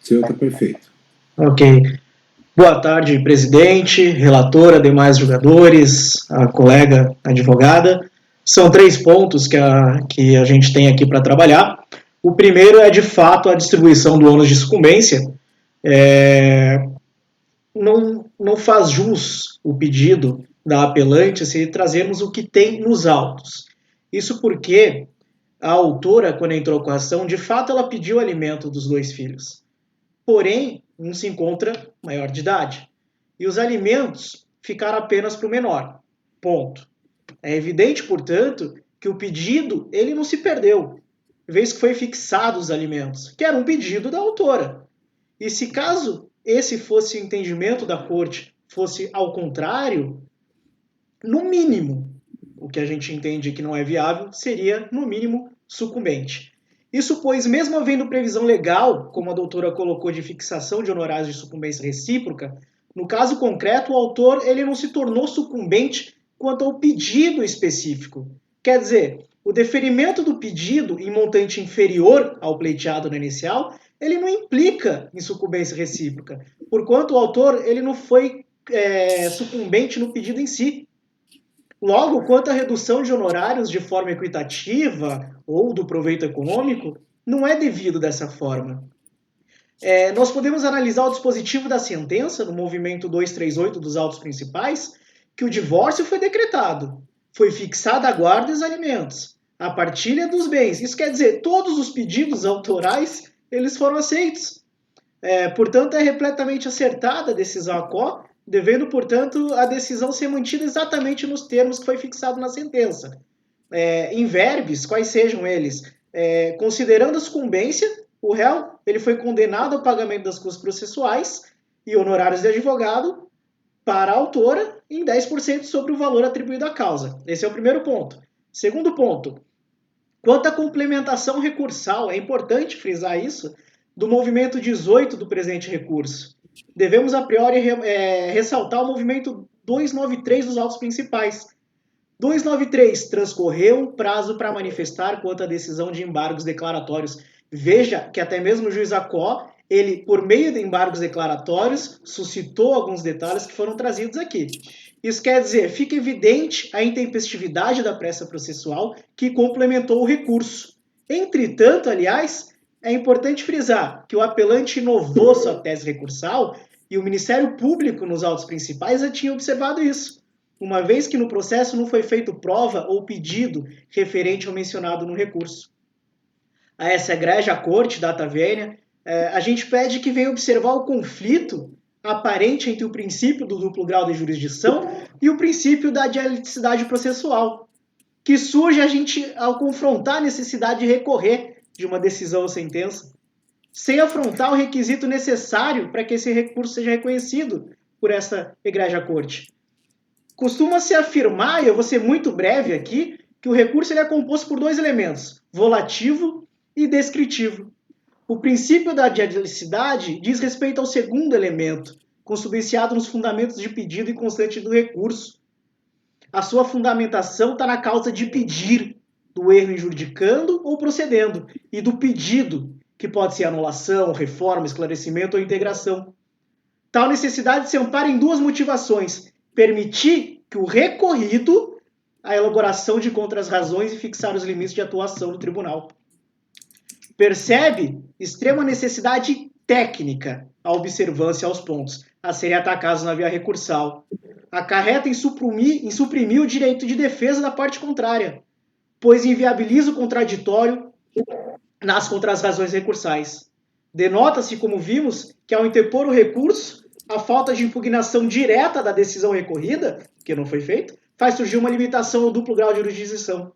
Seu tá perfeito. Ok. Boa tarde, presidente, relatora, demais jogadores, a colega advogada. São 3 pontos que a gente tem aqui para trabalhar. O primeiro é, de fato, a distribuição do ônus de sucumbência. Não faz jus o pedido da apelante se trazermos o que tem nos autos. Isso porque a autora, quando entrou com a ação, de fato ela pediu o alimento dos 2 filhos. Porém, um se encontra maior de idade. E os alimentos ficaram apenas para o menor. Ponto. É evidente, portanto, que o pedido ele não se perdeu, vez que foi fixado os alimentos, que era um pedido da autora. E se caso esse fosse o entendimento da corte, fosse ao contrário, no mínimo, o que a gente entende que não é viável, seria, no mínimo, sucumbente. Isso pois, mesmo havendo previsão legal, como a doutora colocou, de fixação de honorários de sucumbência recíproca, no caso concreto, o autor ele não se tornou sucumbente quanto ao pedido específico. Quer dizer, o deferimento do pedido em montante inferior ao pleiteado no inicial, ele não implica em sucumbência recíproca, porquanto o autor ele não foi sucumbente no pedido em si. Logo, quanto à redução de honorários de forma equitativa ou do proveito econômico, não é devido dessa forma. Nós podemos analisar o dispositivo da sentença, no movimento 238 dos autos principais, que o divórcio foi decretado, foi fixada a guarda e os alimentos, a partilha dos bens. Isso quer dizer, todos os pedidos autorais, eles foram aceitos. Portanto, é repletamente acertada a decisão ACO, devendo, portanto, a decisão ser mantida exatamente nos termos que foi fixado na sentença. Em verbis, quais sejam eles? Considerando a sucumbência, o réu ele foi condenado ao pagamento das custas processuais e honorários de advogado para a autora em 10% sobre o valor atribuído à causa. Esse é o primeiro ponto. Segundo ponto, quanto à complementação recursal, é importante frisar isso, do movimento 18 do presente recurso. Devemos, a priori, ressaltar o movimento 293 dos autos principais. 293, transcorreu o prazo para manifestar quanto à decisão de embargos declaratórios. Veja que até mesmo o juiz Acó, ele, por meio de embargos declaratórios, suscitou alguns detalhes que foram trazidos aqui. Isso quer dizer, fica evidente a intempestividade da pressa processual que complementou o recurso. Entretanto, aliás, é importante frisar que o apelante inovou sua tese recursal e o Ministério Público, nos autos principais, já tinha observado isso, uma vez que no processo não foi feito prova ou pedido referente ao mencionado no recurso. A essa egrégia corte, data vênia, a gente pede que venha observar o conflito aparente entre o princípio do duplo grau de jurisdição e o princípio da dialeticidade processual, que surge a gente ao confrontar a necessidade de recorrer de uma decisão ou sentença, sem afrontar o requisito necessário para que esse recurso seja reconhecido por essa egrégia corte. Costuma-se afirmar, e eu vou ser muito breve aqui, que o recurso ele é composto por 2 elementos, volativo e descritivo. O princípio da dialeticidade diz respeito ao segundo elemento, consubstanciado nos fundamentos de pedido e constante do recurso. A sua fundamentação está na causa de pedir, do erro injudicando ou procedendo, e do pedido, que pode ser anulação, reforma, esclarecimento ou integração. Tal necessidade se ampara em 2 motivações: permitir que o recorrido a elaboração de contras-razões e fixar os limites de atuação do tribunal. Percebe extrema necessidade técnica a observância aos pontos a serem atacados na via recursal. Acarreta em suprimir o direito de defesa da parte contrária, pois inviabiliza o contraditório nas contras-razões recursais. Denota-se, como vimos, que ao interpor o recurso, a falta de impugnação direta da decisão recorrida, que não foi feito, faz surgir uma limitação ao duplo grau de jurisdição.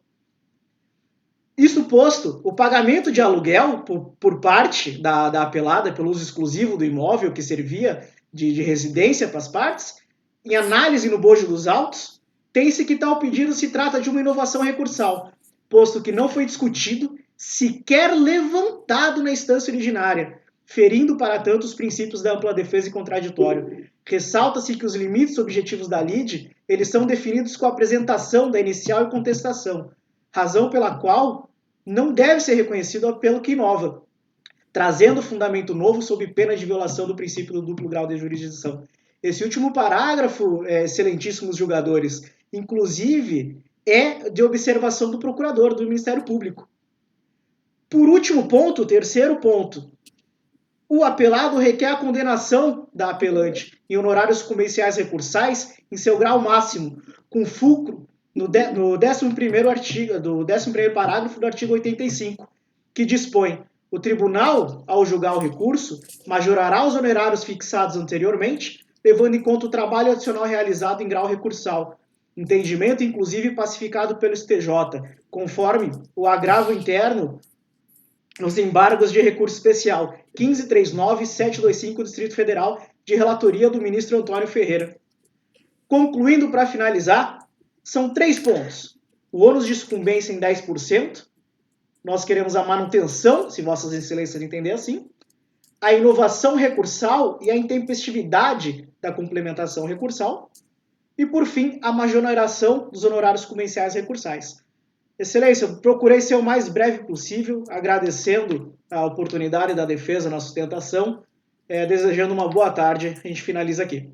Isso posto, o pagamento de aluguel por parte da apelada pelo uso exclusivo do imóvel que servia de residência para as partes, em análise no bojo dos autos, tem-se que tal pedido se trata de uma inovação recursal, posto que não foi discutido, sequer levantado na instância originária, ferindo para tanto os princípios da ampla defesa e contraditório. Ressalta-se que os limites objetivos da lide, eles são definidos com a apresentação da inicial e contestação, razão pela qual não deve ser reconhecido o apelo que inova. trazendo fundamento novo sob pena de violação do princípio do duplo grau de jurisdição. Esse último parágrafo, excelentíssimos julgadores, inclusive é de observação do procurador do Ministério Público. Por último ponto, terceiro ponto, o apelado requer a condenação da apelante em honorários comerciais recursais em seu grau máximo, com fulcro no 11º artigo, do 11º parágrafo do artigo 85, que dispõe: o tribunal, ao julgar o recurso, majorará os honorários fixados anteriormente, levando em conta o trabalho adicional realizado em grau recursal, entendimento inclusive pacificado pelo STJ, conforme o agravo interno nos embargos de recurso especial 1539 e 725 do Distrito Federal, de relatoria do ministro Antônio Ferreira. Concluindo, para finalizar, são 3 pontos. O ônus de sucumbência em 10%, nós queremos a manutenção, se vossas excelências entender assim, a inovação recursal e a intempestividade da complementação recursal, e, por fim, a majoração dos honorários comerciais recursais. Excelência, eu procurei ser o mais breve possível, agradecendo a oportunidade da defesa na sustentação, desejando uma boa tarde. A gente finaliza aqui.